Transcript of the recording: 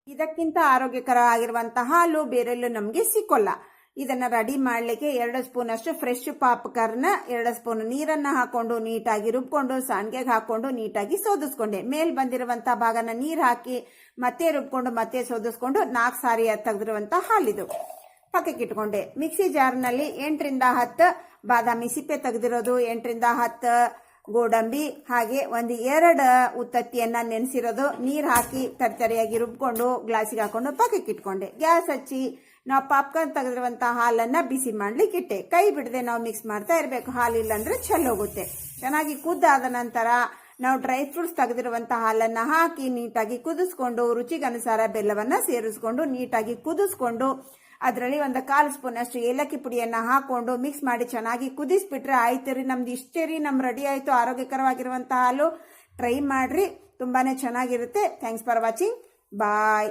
ಇದಕ್ಕಿಂತ ಆರೋಗ್ಯಕರ ಆಗಿರುವಂತಹ ಹಾಲು ಬೇರೆಲ್ಲೂ ನಮಗೆ ಸಿಕ್ಕೋಲ್ಲ. ಇದನ್ನ ರೆಡಿ ಮಾಡಲಿಕ್ಕೆ 2 ಸ್ಪೂನ್ ಅಷ್ಟು ಫ್ರೆಶ್ ಪಾಪ್ಕಾರ್ನ್, 2 ಸ್ಪೂನ್ ನೀರನ್ನ ಹಾಕೊಂಡು ನೀಟಾಗಿ ರುಬ್ಕೊಂಡು ಸಾಣಿಗೆಗೆ ಹಾಕೊಂಡು ನೀಟಾಗಿ ಸೋದಿಸ್ಕೊಂಡೆ. ಮೇಲ್ ಬಂದಿರುವಂತಹ ಭಾಗನ ನೀರು ಹಾಕಿ ಮತ್ತೆ ರುಬ್ಕೊಂಡು ಮತ್ತೆ ಸೋದಿಸ್ಕೊಂಡು 4 ಸಾರಿ ತೆಗೆದಿರುವಂತಹ ಹಾಲಿದು ಪಕ್ಕಕ್ಕೆ ಇಟ್ಕೊಂಡೆ. ಮಿಕ್ಸಿ ಜಾರ್ನಲ್ಲಿ 8 ರಿಂದ 10 ಬಾದಾಮಿ ಸಿಪ್ಪೆ ತೆಗೆದಿರೋದು, 8 ರಿಂದ 10 ಗೋಡಂಬಿ, ಹಾಗೆ 1-2 ಉತ್ತತ್ತಿಯನ್ನ ನೆನೆಸಿರೋದು ನೀರು ಹಾಕಿ ತರಿತರಿಯಾಗಿ ರುಬ್ಕೊಂಡು ಗ್ಲಾಸಿಗೆ ಹಾಕೊಂಡು ಪಕ್ಕಕ್ಕೆ ಇಟ್ಕೊಂಡೆ. ಗ್ಯಾಸ್ ಹಚ್ಚಿ ನಾವು ಪಾಪ್ಕಾರ್ನ್ ತೆಗೆದಿರುವಂತಹ ಹಾಲನ್ನ ಬಿಸಿ ಮಾಡ್ಲಿಕ್ಕೆ ಇಟ್ಟೆ. ಕೈ ಬಿಡದೆ ನಾವು ಮಿಕ್ಸ್ ಮಾಡ್ತಾ ಇರಬೇಕು, ಹಾಲಿಲ್ಲ ಅಂದ್ರೆ ಚೆಲ್ಲೋಗುತ್ತೆ. ಚೆನ್ನಾಗಿ ಕುದ್ದಾದ ನಂತರ ನಾವು ಡ್ರೈ ಫ್ರೂಟ್ಸ್ ತೆಗೆದಿರುವಂತಹ ಹಾಲನ್ನ ಹಾಕಿ ನೀಟಾಗಿ ಕುದಿಸ್ಕೊಂಡು ರುಚಿಗನುಸಾರ ಬೆಲ್ಲವನ್ನ ಸೇರಿಸ್ಕೊಂಡು ನೀಟಾಗಿ ಕುದಿಸ್ಕೊಂಡು ಅದರಲ್ಲಿ 1/4 ಸ್ಪೂನ್ ಅಷ್ಟು ಏಲಕ್ಕಿ ಪುಡಿಯನ್ನ ಹಾಕೊಂಡು ಮಿಕ್ಸ್ ಮಾಡಿ ಚೆನ್ನಾಗಿ ಕುದಿಸ್ಬಿಟ್ರೆ ಆಯ್ತು ರೀ, ನಮ್ದು ಇಷ್ಟೇ ರೀ, ರೆಡಿ ಆಯ್ತು ಆರೋಗ್ಯಕರವಾಗಿರುವಂತಹ ಹಾಲು. ಟ್ರೈ ಮಾಡ್ರಿ, ತುಂಬಾನೇ ಚೆನ್ನಾಗಿರುತ್ತೆ. Thanks for watching, bye.